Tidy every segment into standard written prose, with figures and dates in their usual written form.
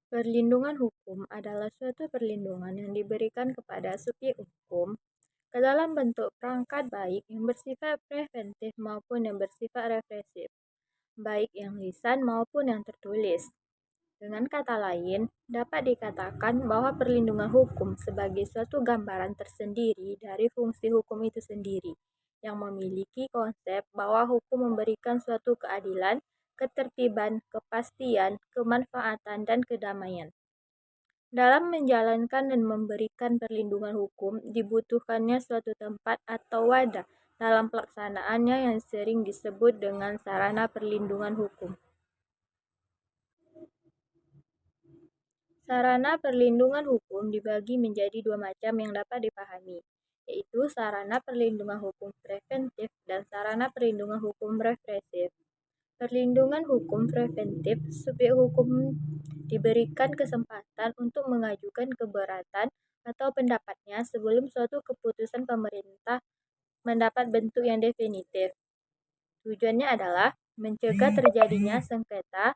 Perlindungan hukum adalah suatu perlindungan yang diberikan kepada subjek hukum ke dalam bentuk perangkat baik yang bersifat preventif maupun yang bersifat represif, baik yang lisan maupun yang tertulis. Dengan kata lain, dapat dikatakan bahwa perlindungan hukum sebagai suatu gambaran tersendiri dari fungsi hukum itu sendiri, yang memiliki konsep bahwa hukum memberikan suatu keadilan, ketertiban, kepastian, kemanfaatan, dan kedamaian. Dalam menjalankan dan memberikan perlindungan hukum, dibutuhkannya suatu tempat atau wadah dalam pelaksanaannya yang sering disebut dengan sarana perlindungan hukum. Sarana perlindungan hukum dibagi menjadi dua macam yang dapat dipahami, yaitu sarana perlindungan hukum preventif dan sarana perlindungan hukum represif. Perlindungan hukum preventif, subjek hukum diberikan kesempatan untuk mengajukan keberatan atau pendapatnya sebelum suatu keputusan pemerintah mendapat bentuk yang definitif. Tujuannya adalah mencegah terjadinya sengketa,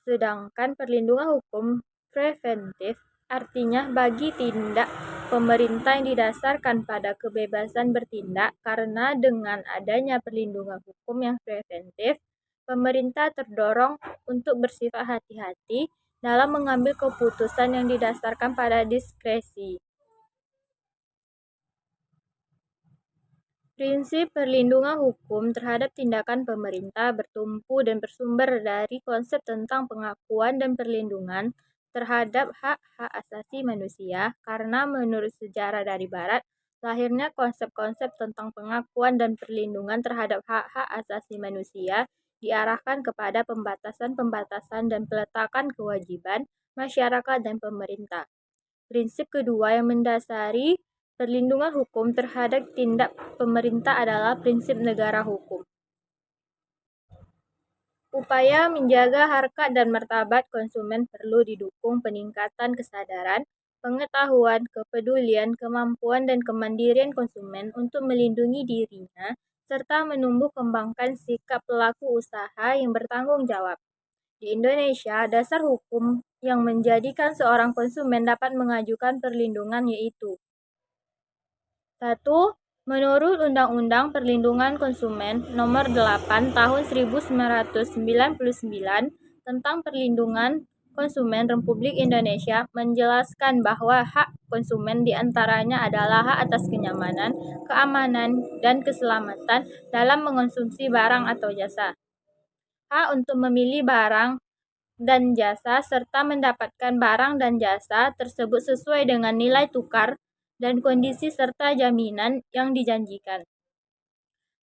sedangkan perlindungan hukum preventif artinya bagi tindak pemerintah yang didasarkan pada kebebasan bertindak, karena dengan adanya perlindungan hukum yang preventif, pemerintah terdorong untuk bersifat hati-hati dalam mengambil keputusan yang didasarkan pada diskresi. Prinsip perlindungan hukum terhadap tindakan pemerintah bertumpu dan bersumber dari konsep tentang pengakuan dan perlindungan terhadap hak-hak asasi manusia, karena menurut sejarah dari Barat, lahirnya konsep-konsep tentang pengakuan dan perlindungan terhadap hak-hak asasi manusia diarahkan kepada pembatasan-pembatasan dan peletakan kewajiban masyarakat dan pemerintah. Prinsip kedua yang mendasari perlindungan hukum terhadap tindak pemerintah adalah prinsip negara hukum. Upaya menjaga harkat dan martabat konsumen perlu didukung peningkatan kesadaran, pengetahuan, kepedulian, kemampuan, dan kemandirian konsumen untuk melindungi dirinya, serta menumbuh kembangkan sikap pelaku usaha yang bertanggung jawab. Di Indonesia, dasar hukum yang menjadikan seorang konsumen dapat mengajukan perlindungan yaitu: 1. Menurut Undang-Undang Perlindungan Konsumen Nomor 8 Tahun 1999 tentang Perlindungan Konsumen Republik Indonesia menjelaskan bahwa hak konsumen diantaranya adalah hak atas kenyamanan, keamanan, dan keselamatan dalam mengonsumsi barang atau jasa. Hak untuk memilih barang dan jasa serta mendapatkan barang dan jasa tersebut sesuai dengan nilai tukar dan kondisi serta jaminan yang dijanjikan.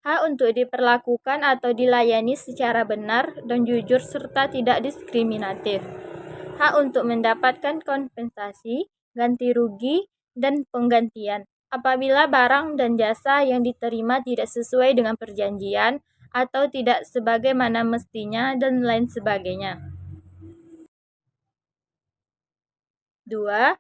Hak untuk diperlakukan atau dilayani secara benar dan jujur serta tidak diskriminatif. Hak untuk mendapatkan kompensasi, ganti rugi, dan penggantian apabila barang dan jasa yang diterima tidak sesuai dengan perjanjian atau tidak sebagaimana mestinya, dan lain sebagainya. 2.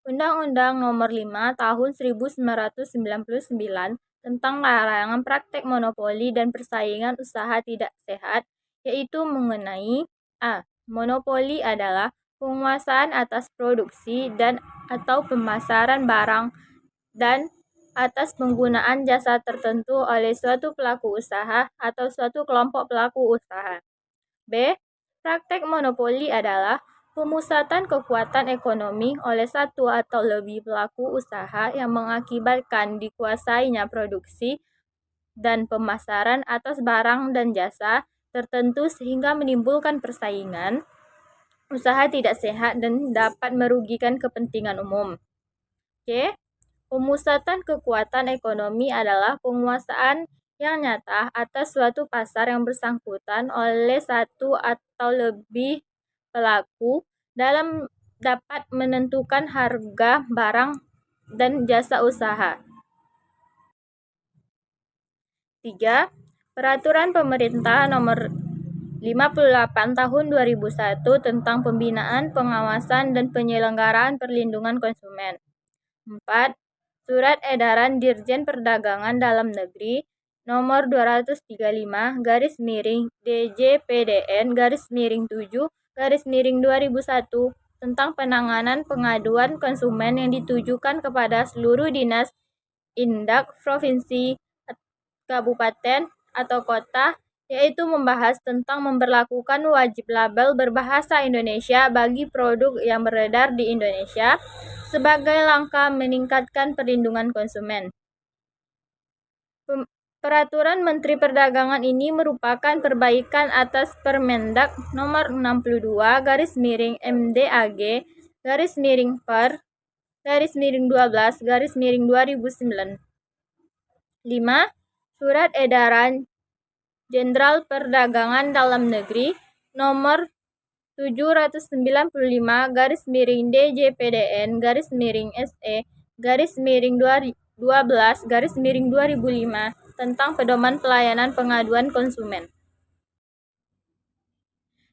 Undang-Undang Nomor 5 Tahun 1999 tentang larangan praktek monopoli dan persaingan usaha tidak sehat, yaitu mengenai a. Monopoli adalah penguasaan atas produksi dan atau pemasaran barang dan atas penggunaan jasa tertentu oleh suatu pelaku usaha atau suatu kelompok pelaku usaha. B. Praktek monopoli adalah pemusatan kekuatan ekonomi oleh satu atau lebih pelaku usaha yang mengakibatkan dikuasainya produksi dan pemasaran atas barang dan jasa tertentu sehingga menimbulkan persaingan usaha tidak sehat dan dapat merugikan kepentingan umum. C. Pemusatan kekuatan ekonomi adalah penguasaan yang nyata atas suatu pasar yang bersangkutan oleh satu atau lebih pelaku dalam dapat menentukan harga barang dan jasa usaha. 3. Peraturan Pemerintah Nomor 58 Tahun 2001 tentang Pembinaan, Pengawasan, dan Penyelenggaraan Perlindungan Konsumen. 4. Surat Edaran Dirjen Perdagangan Dalam Negeri Nomor 235/DJPDN/7/2001 tentang penanganan pengaduan konsumen yang ditujukan kepada seluruh dinas indak provinsi, kabupaten, atau kota, yaitu membahas tentang memberlakukan wajib label berbahasa Indonesia bagi produk yang beredar di Indonesia sebagai langkah meningkatkan perlindungan konsumen. Peraturan Menteri Perdagangan ini merupakan perbaikan atas Permendak Nomor 62/MDAG/Per/12/2009. 5. Surat Edaran Jenderal Perdagangan Dalam Negeri Nomor 795/DJPDN/SE/12/2005 tentang pedoman pelayanan pengaduan konsumen.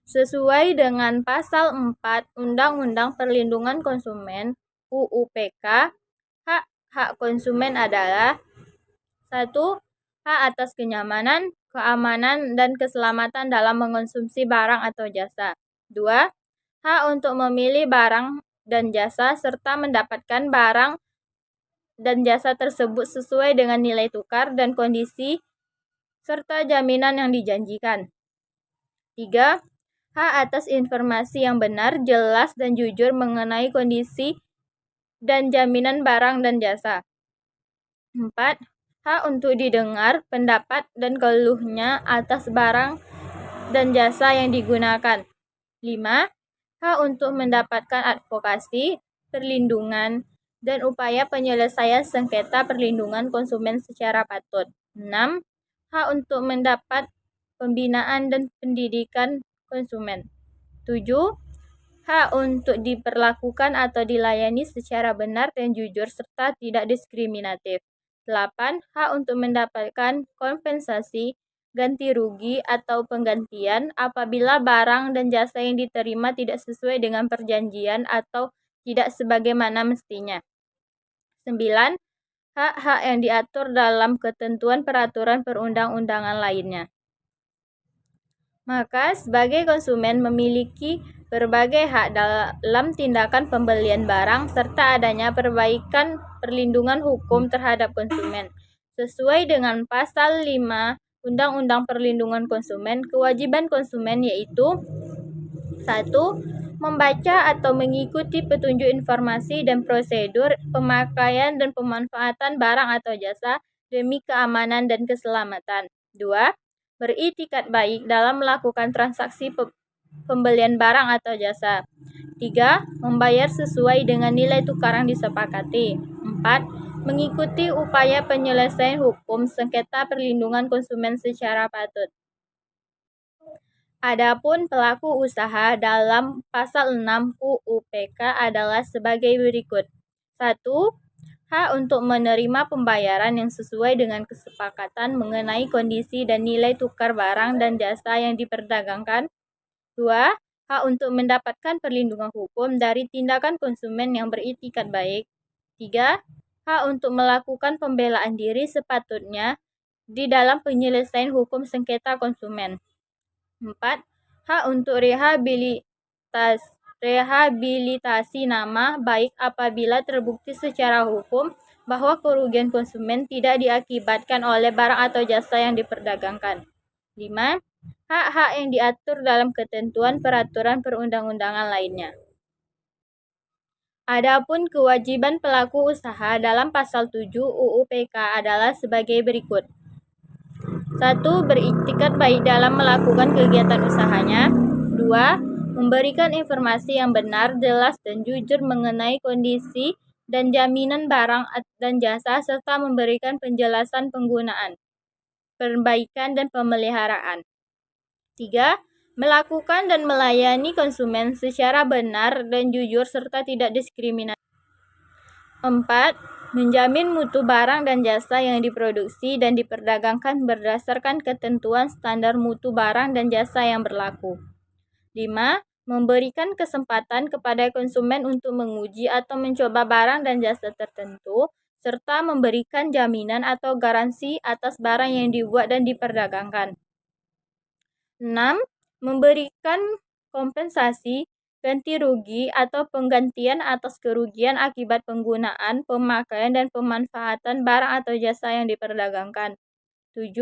Sesuai dengan Pasal 4 Undang-Undang Perlindungan Konsumen (UU-PK), hak-hak konsumen adalah 1. Hak atas kenyamanan, keamanan, dan keselamatan dalam mengonsumsi barang atau jasa. 2. Hak untuk memilih barang dan jasa serta mendapatkan barang dan jasa tersebut sesuai dengan nilai tukar dan kondisi serta jaminan yang dijanjikan. 3. Hak atas informasi yang benar, jelas, dan jujur mengenai kondisi dan jaminan barang dan jasa. 4. Hak untuk didengar pendapat dan keluhnya atas barang dan jasa yang digunakan. 5. Hak untuk mendapatkan advokasi, perlindungan, dan upaya penyelesaian sengketa perlindungan konsumen secara patut. 6. Hak untuk mendapat pembinaan dan pendidikan konsumen. 7. Hak untuk diperlakukan atau dilayani secara benar dan jujur serta tidak diskriminatif. 8. Hak untuk mendapatkan kompensasi, ganti rugi, atau penggantian apabila barang dan jasa yang diterima tidak sesuai dengan perjanjian atau tidak sebagaimana mestinya. 9. Hak-hak yang diatur dalam ketentuan peraturan perundang-undangan lainnya. Maka, sebagai konsumen memiliki berbagai hak dalam tindakan pembelian barang serta adanya perbaikan perlindungan hukum terhadap konsumen. Sesuai dengan Pasal 5 Undang-Undang Perlindungan Konsumen, kewajiban konsumen yaitu 1. Membaca atau mengikuti petunjuk informasi dan prosedur pemakaian dan pemanfaatan barang atau jasa demi keamanan dan keselamatan. 2. Beritikat baik dalam melakukan transaksi pembelian barang atau jasa. 3. Membayar sesuai dengan nilai tukar yang disepakati. 4. Mengikuti upaya penyelesaian hukum sengketa perlindungan konsumen secara patut. Adapun pelaku usaha dalam Pasal 6 UU-PK adalah sebagai berikut. 1. Hak untuk menerima pembayaran yang sesuai dengan kesepakatan mengenai kondisi dan nilai tukar barang dan jasa yang diperdagangkan. 2. Hak untuk mendapatkan perlindungan hukum dari tindakan konsumen yang beritikat baik. 3. Hak untuk melakukan pembelaan diri sepatutnya di dalam penyelesaian hukum sengketa konsumen. 4. Hak untuk rehabilitasi nama baik apabila terbukti secara hukum bahwa kerugian konsumen tidak diakibatkan oleh barang atau jasa yang diperdagangkan. 5. Hak-hak yang diatur dalam ketentuan peraturan perundang-undangan lainnya. Adapun kewajiban pelaku usaha dalam Pasal 7 UU-PK adalah sebagai berikut. 1. Beriktikat baik dalam melakukan kegiatan usahanya. 2. Memberikan informasi yang benar, jelas, dan jujur mengenai kondisi dan jaminan barang dan jasa serta memberikan penjelasan penggunaan, perbaikan, dan pemeliharaan. 3. Melakukan dan melayani konsumen secara benar dan jujur serta tidak diskriminatif. 4. Menjamin mutu barang dan jasa yang diproduksi dan diperdagangkan berdasarkan ketentuan standar mutu barang dan jasa yang berlaku. 5. Memberikan kesempatan kepada konsumen untuk menguji atau mencoba barang dan jasa tertentu, serta memberikan jaminan atau garansi atas barang yang dibuat dan diperdagangkan. 6. Memberikan kompensasi ganti rugi atau penggantian atas kerugian akibat penggunaan, pemakaian, dan pemanfaatan barang atau jasa yang diperdagangkan. 7.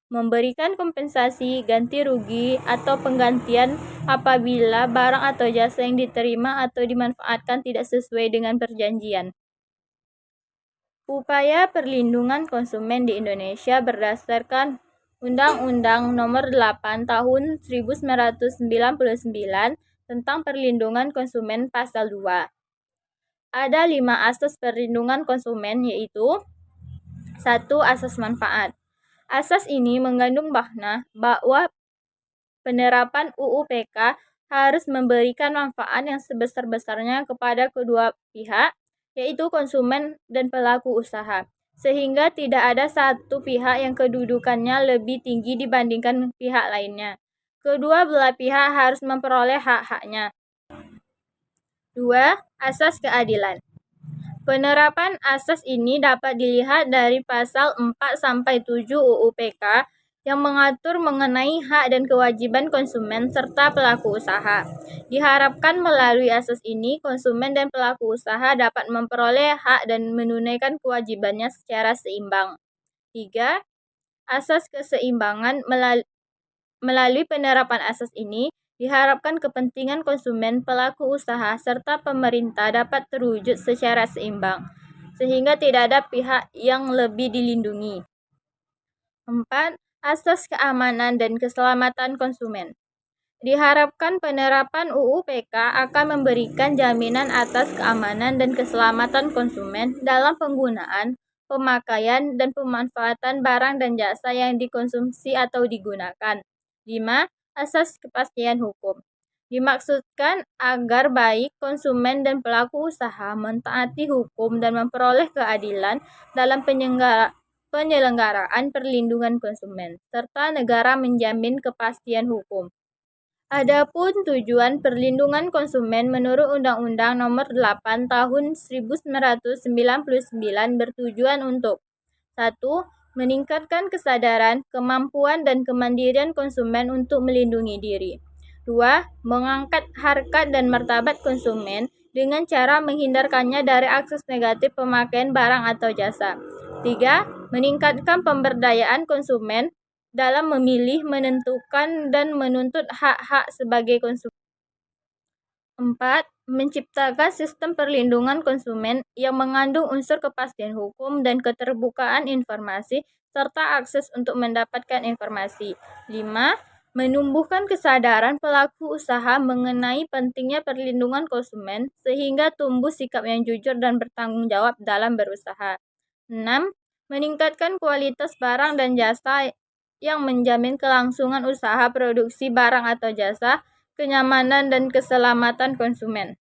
Memberikan kompensasi, ganti rugi, atau penggantian apabila barang atau jasa yang diterima atau dimanfaatkan tidak sesuai dengan perjanjian. Upaya perlindungan konsumen di Indonesia berdasarkan Undang-Undang Nomor 8 Tahun 1999 tentang Perlindungan Konsumen Pasal 2. Ada 5 asas perlindungan konsumen, yaitu 1. Asas manfaat. Asas ini mengandung makna bahwa penerapan UU PK harus memberikan manfaat yang sebesar-besarnya kepada kedua pihak, yaitu konsumen dan pelaku usaha, sehingga tidak ada satu pihak yang kedudukannya lebih tinggi dibandingkan pihak lainnya. Kedua belah pihak harus memperoleh hak-haknya. 2. Asas keadilan. Penerapan asas ini dapat dilihat dari pasal 4-7 UU PK yang mengatur mengenai hak dan kewajiban konsumen serta pelaku usaha. Diharapkan melalui asas ini, konsumen dan pelaku usaha dapat memperoleh hak dan menunaikan kewajibannya secara seimbang. 3. Asas keseimbangan. Melalui penerapan asas ini, diharapkan kepentingan konsumen, pelaku usaha, serta pemerintah dapat terwujud secara seimbang, sehingga tidak ada pihak yang lebih dilindungi. 4. Asas keamanan dan keselamatan konsumen. Diharapkan penerapan UU PK akan memberikan jaminan atas keamanan dan keselamatan konsumen dalam penggunaan, pemakaian, dan pemanfaatan barang dan jasa yang dikonsumsi atau digunakan. 5. Asas kepastian hukum. Dimaksudkan agar baik konsumen dan pelaku usaha mentaati hukum dan memperoleh keadilan dalam penyelenggaraan perlindungan konsumen, serta negara menjamin kepastian hukum. Adapun tujuan perlindungan konsumen menurut Undang-Undang Nomor 8 Tahun 1999 bertujuan untuk 1. Meningkatkan kesadaran, kemampuan, dan kemandirian konsumen untuk melindungi diri. 2. Mengangkat harkat dan martabat konsumen dengan cara menghindarkannya dari akses negatif pemakaian barang atau jasa. 3. Meningkatkan pemberdayaan konsumen dalam memilih, menentukan, dan menuntut hak-hak sebagai konsumen. 4. Menciptakan sistem perlindungan konsumen yang mengandung unsur kepastian hukum dan keterbukaan informasi serta akses untuk mendapatkan informasi. 5. Menumbuhkan kesadaran pelaku usaha mengenai pentingnya perlindungan konsumen sehingga tumbuh sikap yang jujur dan bertanggung jawab dalam berusaha. 6. Meningkatkan kualitas barang dan jasa yang menjamin kelangsungan usaha produksi barang atau jasa, kenyamanan dan keselamatan konsumen.